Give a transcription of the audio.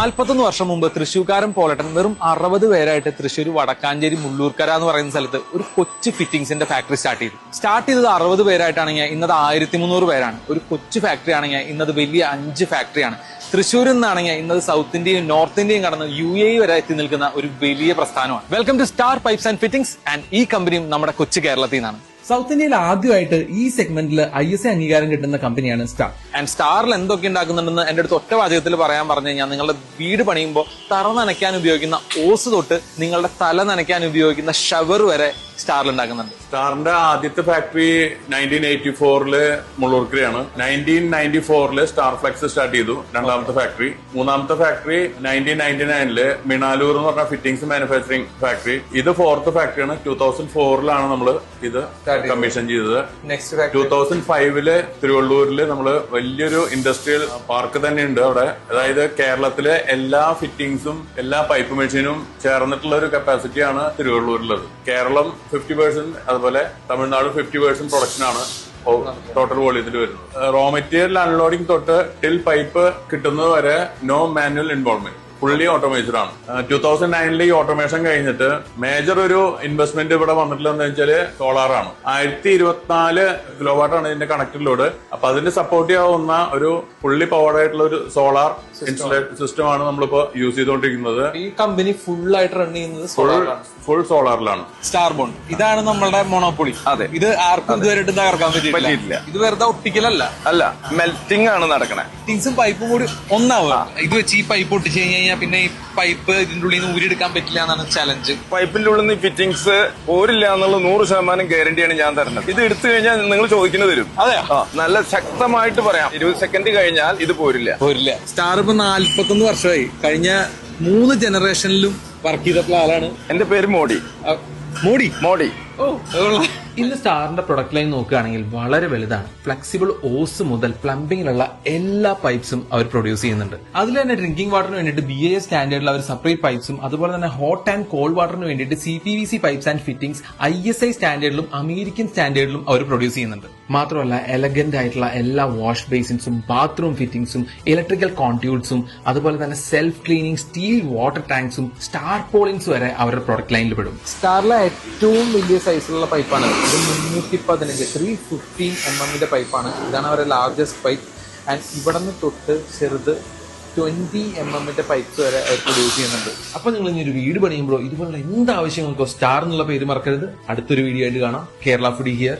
41 വർഷം മുമ്പ് തൃശ്ശൂർക്കാരൻ പോലട്ടൻ വെറും 60 പേരായിട്ട് തൃശ്ശൂർ വടക്കാഞ്ചേരി മുള്ളൂർക്കര എന്ന് പറയുന്ന സ്ഥലത്ത് ഒരു കൊച്ചു ഫിറ്റിംഗ്സിന്റെ ഫാക്ടറി സ്റ്റാർട്ട് ചെയ്തത് 60 പേരായിട്ടാണെങ്കിൽ ഇന്നത് 1300 പേരാണ്. ഒരു കൊച്ചു ഫാക്ടറി ആണെങ്കിൽ ഇന്നത് വലിയ 5 ഫാക്ടറിയാണ്. തൃശ്ശൂരിൽ നിന്നാണെങ്കിൽ ഇന്നത് സൗത്ത് ഇന്ത്യയും നോർത്ത് ഇന്ത്യയും കടന്ന് UAE വരെ എത്തി നിൽക്കുന്ന ഒരു വലിയ പ്രസ്ഥാനമാണ്. Welcome to Star Pipes and Fittings. And ഈ കമ്പനിയും നമ്മുടെ കൊച്ചു കേരളത്തിൽ നിന്നാണ്. സൗത്ത് ഇന്ത്യയിൽ ആദ്യമായിട്ട് ഈ സെഗ്മെന്റിൽ ISA അംഗീകാരം കിട്ടുന്ന കമ്പനിയാണ് സ്റ്റാർ. ആൻഡ് സ്റ്റാറിൽ എന്തൊക്കെ ഉണ്ടാക്കുന്നുണ്ടെന്ന് എന്റെ അടുത്ത് ഒറ്റ വാചകത്തിൽ പറയാൻ പറഞ്ഞു കഴിഞ്ഞാൽ, നിങ്ങളുടെ വീട് പണിയുമ്പോൾ തറ നനയ്ക്കാൻ ഉപയോഗിക്കുന്ന ഓസ് തൊട്ട് നിങ്ങളുടെ തല നനയ്ക്കാൻ ഉപയോഗിക്കുന്ന ഷവർ വരെ സ്റ്റാറിൽ ഉണ്ടാക്കുന്നുണ്ട്. സ്റ്റാറിന്റെ ആദ്യത്തെ ഫാക്ടറി 1984 മുള്ളൂർക്കരയാണ്. 1994 സ്റ്റാർ ഫ്ലെക്സ് സ്റ്റാർട്ട് ചെയ്തു, രണ്ടാമത്തെ ഫാക്ടറി. മൂന്നാമത്തെ ഫാക്ടറി 1999 മിണാലൂർ എന്ന് പറഞ്ഞ ഫിറ്റിംഗ്സ് മാനുഫാക്ചറിംഗ് ഫാക്ടറി. ഇത് 4th ഫാക്ടറിയാണ്. 2004 നമ്മൾ ഇത് കമ്മീഷൻ ചെയ്തത്. 2005 തിരുവള്ളൂരിൽ നമ്മള് വലിയൊരു ഇൻഡസ്ട്രിയൽ പാർക്ക് തന്നെ ഉണ്ട് അവിടെ. അതായത് കേരളത്തിലെ എല്ലാ ഫിറ്റിംഗ്സും എല്ലാ പൈപ്പ് മെഷീനും ചേർന്നിട്ടുള്ള ഒരു കപ്പാസിറ്റിയാണ് തിരുവള്ളൂരിലുള്ളത്. കേരളം 50%, അതുപോലെ തമിഴ്നാട് 50% പ്രൊഡക്ഷനാണ് ടോട്ടൽ വോളിയത്തിൽ വരുന്നത്. റോ മെറ്റീരിയൽ അൺലോഡിംഗ് തൊട്ട് ടിൽ പൈപ്പ് കിട്ടുന്നത് വരെ no manual involvement, fully automated ആണ്. 2009 ഈ ഓട്ടോമേഷൻ കഴിഞ്ഞിട്ട് മേജർ ഒരു ഇൻവെസ്റ്റ്മെന്റ് ഇവിടെ വന്നിട്ടുള്ളതെന്ന് വെച്ചാല് സോളാറാണ്. 1024 കിലോവാട്ടാണ് ഇതിന്റെ കണക്റ്റഡ് ലോഡ്. അപ്പൊ അതിന് സപ്പോർട്ട് ചെയ്യാവുന്ന ഒരു ഫുള്ളി പവർഡ് ആയിട്ടുള്ള ഒരു സോളാർ ഇൻസ്റ്റലേഷൻ സിസ്റ്റം ആണ് നമ്മളിപ്പോ യൂസ് ചെയ്തുകൊണ്ടിരിക്കുന്നത്. ഈ കമ്പനി ഫുൾ ആയിട്ട് റൺ ചെയ്യുന്നത് ഫുൾ സോളാറിലാണ്. സ്റ്റാർബോൺ ഇതാണ് നമ്മളുടെ മൊണോപ്പൊളി. അതെ, ഇത് ആർക്കും ഇതുവരെയായിട്ട് തകർക്കാൻ പറ്റിയിട്ടില്ല. ഇത് വെറുതെ ഒട്ടിക്കലല്ല, അല്ല, മെൽറ്റിംഗ് ആണ് നടക്കണേ. ഫിറ്റിംഗ്സും പൈപ്പും കൂടി ഒന്നാവുക. ഇത് വെച്ച് ഈ പൈപ്പ് ഒട്ടിച്ചു കഴിഞ്ഞാൽ പിന്നെ ഈ പൈപ്പ് ഇതിന്റെ ഉള്ളിൽ നിന്ന് ഊരിയെടുക്കാൻ പറ്റില്ല എന്നാണ് ചലഞ്ച്. പൈപ്പിന്റെ ഉള്ളിൽ നിന്ന് ഫിറ്റിംഗ്സ് പോരില്ല എന്നുള്ള 100% ഗ്യാരണ്ടിയാണ് ഞാൻ തരുന്നത്. ഇത് എടുത്തു കഴിഞ്ഞാൽ നിങ്ങൾ ചോദിക്കുന്നത് വരും. അതെ, നല്ല ശക്തമായിട്ട് പറയാം, 20 സെക്കൻഡ് കഴിഞ്ഞാൽ ഇത് പോരില്ല. സ്റ്റാർ ഇപ്പൊ 41 വർഷമായി. കഴിഞ്ഞ 3 ജനറേഷനിലും വർക്ക് ചെയ്തിട്ടുള്ള ആളാണ്. എന്റെ പേര് മോഡി. മോഡി. ഇന്ന് സ്റ്റാറിന്റെ പ്രൊഡക്റ്റ് ലൈൻ നോക്കുകയാണെങ്കിൽ വളരെ വലുതാണ്. ഫ്ലെക്സിബിൾ ഓസ് മുതൽ പ്ലംബിങ്ങിലുള്ള എല്ലാ പൈപ്സും അവർ പ്രൊഡ്യൂസ് ചെയ്യുന്നുണ്ട്. അതിൽ തന്നെ ഡ്രിങ്കിംഗ് വാട്ടറിന് വേണ്ടിയിട്ട് BIS സ്റ്റാൻഡേർഡിൽ അവർ സെപ്പറേറ്റ് പൈപ്സും, അതുപോലെ തന്നെ ഹോട്ട് ആൻഡ് കോൾഡ് വാട്ടറിന് വേണ്ടിയിട്ട് CPVC pipes and fittings ISI സ്റ്റാൻഡേർഡിലും അമേരിക്കൻ സ്റ്റാൻഡേർഡിലും അവർ പ്രൊഡ്യൂസ് ചെയ്യുന്നുണ്ട്. മാത്രമല്ല എലഗന്റ് ആയിട്ടുള്ള എല്ലാ വാഷ് ബേസിൻസും ബാത്റൂം ഫിറ്റിംഗ്സും ഇലക്ട്രിക്കൽ കോൺട്യൂൾസും അതുപോലെ തന്നെ സെൽഫ് ക്ലീനിങ് സ്റ്റീൽ വാട്ടർ ടാങ്ക്സും സ്റ്റാർ പോളിങ്സ് വരെ അവരുടെ പ്രൊഡക്റ്റ് ലൈനിൽ പെടും. സ്റ്റാറിലെ ഏറ്റവും വലിയ സൈസിലുള്ള പൈപ്പാണ് ഇത്. 315 315 mm പൈപ്പാണ്. ഇതാണ് അവരുടെ ലാർജസ്റ്റ് പൈപ്പ്. ആൻഡ് ഇവിടെ നിന്ന് തൊട്ട് ചെറുത് 20 mm പൈപ്സ് വരെ അവർ പ്രൊഡ്യൂസ് ചെയ്യുന്നുണ്ട്. അപ്പൊ നിങ്ങൾ ഇനി ഒരു വീട് പണിയുമ്പോഴോ ഇതുപോലുള്ള എന്താവശ്യങ്ങൾക്കോ സ്റ്റാർ എന്നുള്ള പേര് മറക്കരുത്. അടുത്തൊരു വീഡിയോ ആയിട്ട് കാണാം. Kerala foodie here.